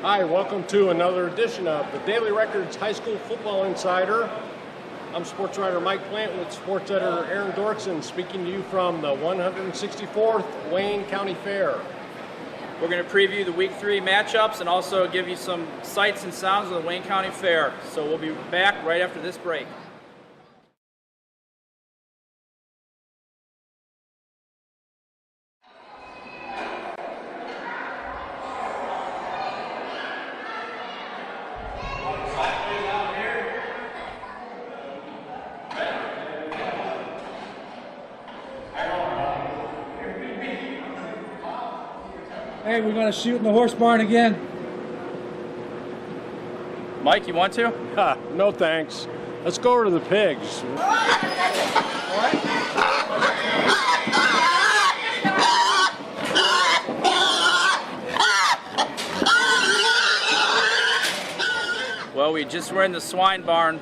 Hi, welcome to another edition of the Daily Record's High School Football Insider. I'm sports writer Mike Plant with sports editor Aaron Dorksen, speaking to you from the 164th Wayne County Fair. We're going to preview the Week 3 matchups and also give you some sights and sounds of the Wayne County Fair. So we'll be back right after this break. Hey, we're going to shoot in the horse barn again. Mike, you want to? No thanks. Let's go over to the pigs. Well, we just were in the swine barn,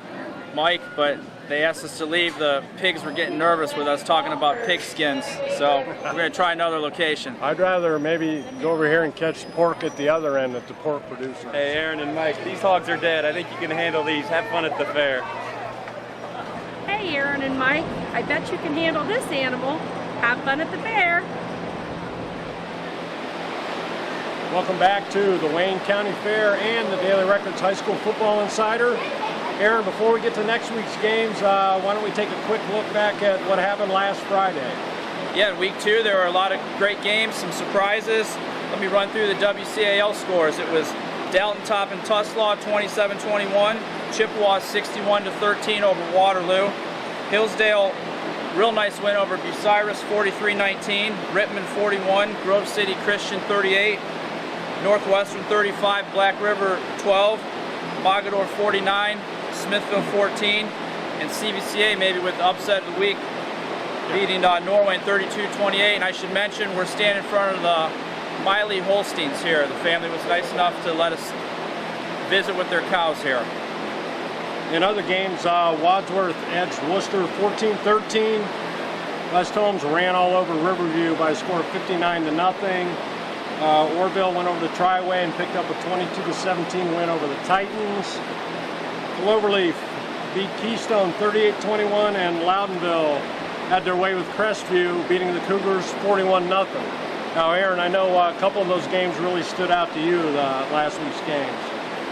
Mike, but they asked us to leave. The pigs were getting nervous with us talking about pig skins, so we're going to try another location. I'd rather maybe go over here and catch pork at the other end at the pork producer. Hey, Aaron and Mike, these hogs are dead. I think you can handle these. Have fun at the fair. Hey, Aaron and Mike, I bet you can handle this animal. Have fun at the fair. Welcome back to the Wayne County Fair and the Daily Record's High School Football Insider. Aaron, before we get to next week's games, why don't we take a quick look back at what happened last Friday? Yeah, in Week 2 there were a lot of great games, some surprises. Let me run through the WCAL scores. It was Dalton topping Tuslaw 27-21, Chippewa 61-13 over Waterloo, Hillsdale real nice win over Bucyrus 43-19, Rittman 41, Grove City Christian 38, Northwestern 35, Black River 12, Mogador 49, Smithville 14, and CVCA maybe with the upset of the week, beating Norway 32-28. And I should mention we're standing in front of the Miley Holsteins here. The family was nice enough to let us visit with their cows here. In other games, Wadsworth edged Worcester 14-13. West Holmes ran all over Riverview by a score of 59-0. Orville went over to Triway and picked up a 22-17 win over the Titans. Cloverleaf beat Keystone 38-21, and Loudonville had their way with Crestview, beating the Cougars 41-0. Now, Aaron, I know a couple of those games really stood out to you last week's games.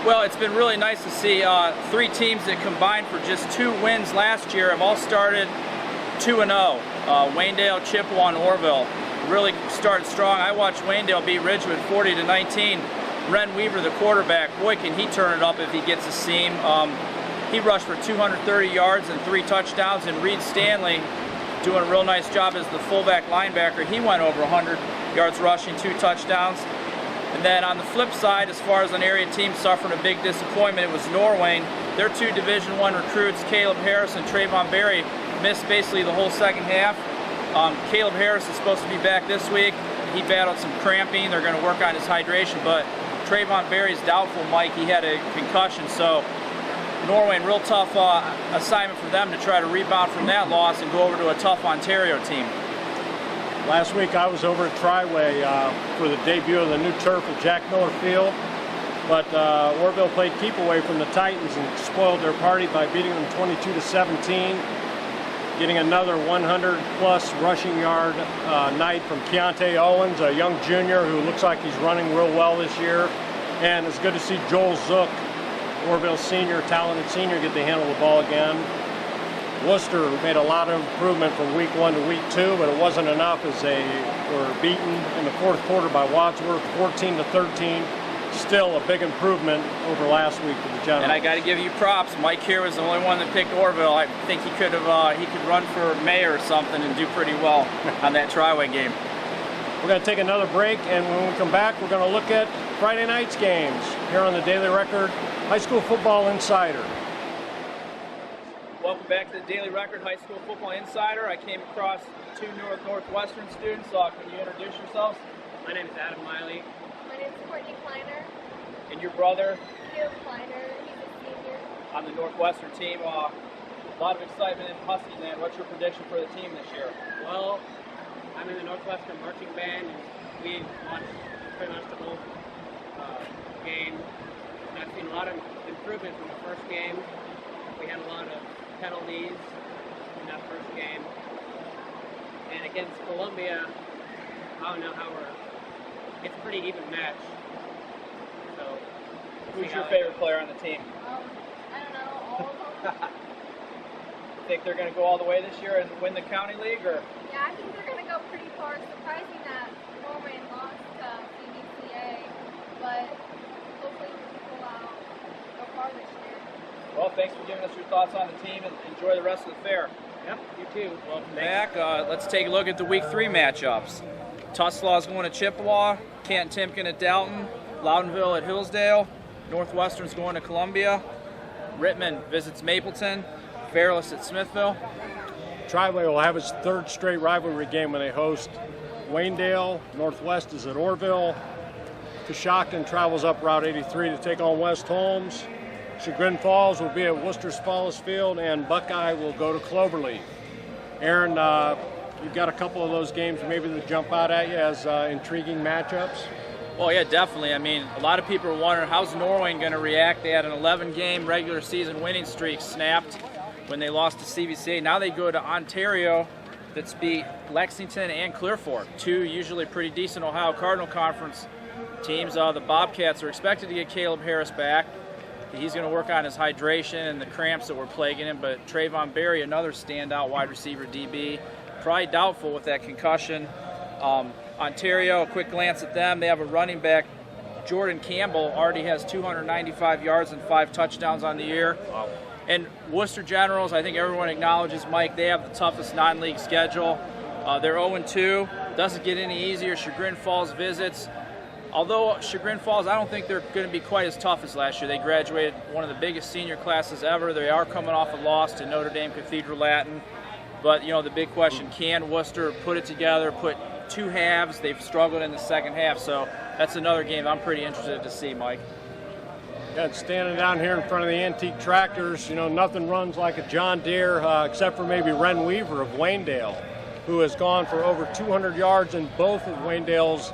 Well, it's been really nice to see three teams that combined for just 2 wins last year have all started 2-0. Waynedale, Chippewa, and Orville really started strong. I watched Waynedale beat Ridgewood 40-19. Ren Weaver, the quarterback, boy, can he turn it up if he gets a seam. He rushed for 230 yards and 3 touchdowns, and Reed Stanley doing a real nice job as the fullback linebacker. He went over 100 yards rushing, 2 touchdowns. And then on the flip side, as far as an area team suffering a big disappointment, it was Norwayne. Their 2 Division I recruits, Caleb Harris and Trayvon Berry, missed basically the whole second half. Caleb Harris is supposed to be back this week. He battled some cramping. They're going to work on his hydration, but Trayvon Berry's doubtful, Mike. He had a concussion, so Norway, real tough assignment for them to try to rebound from that loss and go over to a tough Ontario team. Last week I was over at Triway for the debut of the new turf at Jack Miller Field, but Orville played keep away from the Titans and spoiled their party by beating them 22-17, getting another 100-plus rushing yard night from Keontae Owens, a young junior who looks like he's running real well this year. And it's good to see Joel Zook, Orville's senior, talented senior, get to handle the ball again. Worcester made a lot of improvement from week 1 to week 2, but it wasn't enough as they were beaten in the 4th quarter by Wadsworth 14-13. Still a big improvement over last week for the Generals. And I got to give you props. Mike here was the only one that picked Orville. I think he could run for mayor or something and do pretty well on that Triway game. We're going to take another break, and when we come back, we're going to look at Friday night's games here on the Daily Record High School Football Insider. Welcome back to the Daily Record High School Football Insider. I came across 2 Northwestern students. Can you introduce yourselves? My name is Adam Miley. My name is Courtney Kleiner. And your brother? Caleb Kleiner. He's a senior. On the Northwestern team. A lot of excitement in Husky Land. What's your prediction for the team this year? Well, I'm in the Northwestern marching band, and we want pretty much to both game. And I've seen a lot of improvement from the first game. We had a lot of penalties in that first game. And against Columbia, I don't know how it's a pretty even match. So, Who's your favorite player on the team? I don't know, all of them. Think they're going to go all the way this year and win the county league, or? Yeah, I think they're going to go pretty far. Surprising that Norway lost to CBCA, but hopefully we can go far this year. Well, thanks for giving us your thoughts on the team, and enjoy the rest of the fair. Yep, you too. Welcome back. Let's take a look at the Week 3 matchups. Tuslaw's going to Chippewa, Canton Timken at Dalton, Loudonville at Hillsdale, Northwestern's going to Columbia, Rittman visits Mapleton, Fairless at Smithville. Triway will have its third straight rivalry game when they host Waynedale. Northwest is at Orville. Coshocton travels up Route 83 to take on West Holmes. Chagrin Falls will be at Worcester's Falls Field, and Buckeye will go to Cloverleaf. Aaron, you've got a couple of those games maybe that jump out at you as intriguing matchups. Well, yeah, definitely. I mean, a lot of people are wondering how's Norway going to react. They had an 11-game regular season winning streak snapped when they lost to CBCA. Now they go to Ontario, that's beat Lexington and Clear Fork, two usually pretty decent Ohio Cardinal Conference teams. The Bobcats are expected to get Caleb Harris back. He's going to work on his hydration and the cramps that were plaguing him. But Trayvon Berry, another standout wide receiver DB, probably doubtful with that concussion. Ontario, a quick glance at them. They have a running back, Jordan Campbell, already has 295 yards and 5 touchdowns on the year. Wow. And Worcester Generals, I think everyone acknowledges, Mike, they have the toughest non-league schedule. They're 0-2. Doesn't get any easier. Chagrin Falls visits. Although Chagrin Falls, I don't think they're going to be quite as tough as last year. They graduated one of the biggest senior classes ever. They are coming off a loss to Notre Dame Cathedral Latin. But, you know, the big question, can Worcester put it together, put two halves? They've struggled in the second half. So that's another game I'm pretty interested to see, Mike. Yeah, standing down here in front of the antique tractors, you know, nothing runs like a John Deere except for maybe Ren Weaver of Waynedale, who has gone for over 200 yards in both of Waynedale's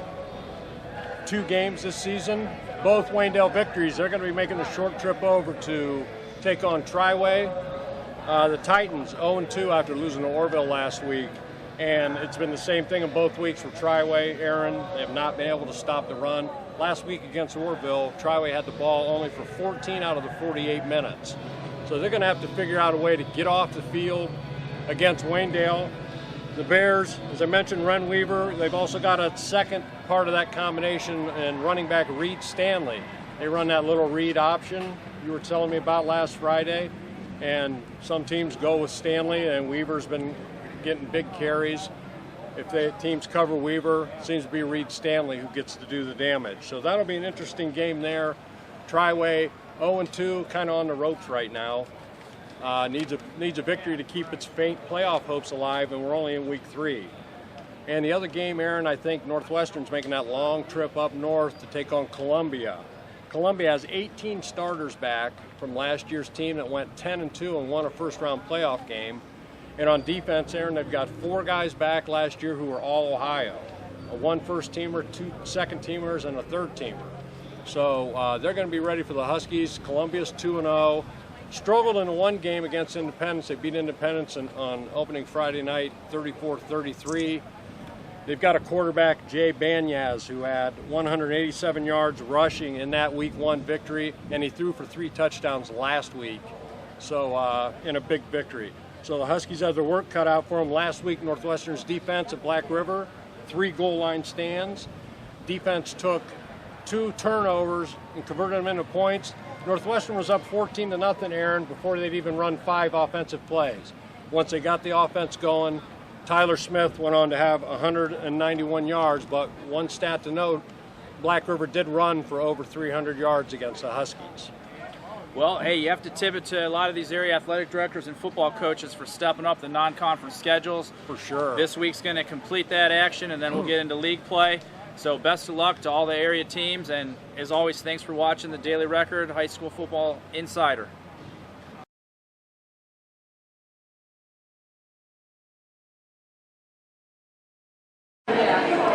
2 games this season. Both Waynedale victories. They're going to be making a short trip over to take on Triway. The Titans 0-2 after losing to Orville last week. And it's been the same thing in both weeks for Triway. Aaron, they have not been able to stop the run. Last week against Orville, Triway had the ball only for 14 out of the 48 minutes. So they're going to have to figure out a way to get off the field against Waynedale. The Bears, as I mentioned, Ren Weaver, they've also got a second part of that combination and running back Reed Stanley. They run that little Reed option you were telling me about last Friday. And some teams go with Stanley, and Weaver's been getting big carries. If the teams cover Weaver, it seems to be Reed Stanley who gets to do the damage. So that'll be an interesting game there. Triway 0-2, kind of on the ropes right now. Needs a victory to keep its faint playoff hopes alive, and we're only in week 3. And the other game, Aaron, I think Northwestern's making that long trip up north to take on Columbia. Columbia has 18 starters back from last year's team that went 10-2 and won a first-round playoff game. And on defense, Aaron, they've got 4 guys back last year who were all Ohio. 1 first-teamer, 2 second-teamers, and a third-teamer. So they're going to be ready for the Huskies. Columbia's 2-0. Struggled in one game against Independence. They beat Independence on opening Friday night, 34-33. They've got a quarterback, Jay Banyaz, who had 187 yards rushing in that Week 1 victory, and he threw for 3 touchdowns last week, so in a big victory. So the Huskies have their work cut out for them. Last week, Northwestern's defense at Black River, 3 goal line stands. Defense took 2 turnovers and converted them into points. Northwestern was up 14-0, Aaron, before they'd even run 5 offensive plays. Once they got the offense going, Tyler Smith went on to have 191 yards, but one stat to note, Black River did run for over 300 yards against the Huskies. Well, hey, you have to tip it to a lot of these area athletic directors and football coaches for stepping up the non-conference schedules. For sure. This week's going to complete that action, and then we'll get into league play. So best of luck to all the area teams, and as always, thanks for watching the Daily Record High School Football Insider.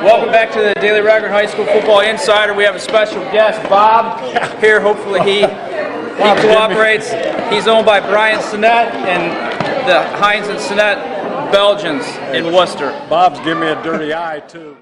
Welcome back to the Daily Record High School Football Insider. We have a special guest, Bob, here. Hopefully he cooperates. He's owned by Brian Sinnett and the Heinz and Sinnett Belgians in Worcester. Bob's giving me a dirty eye, too.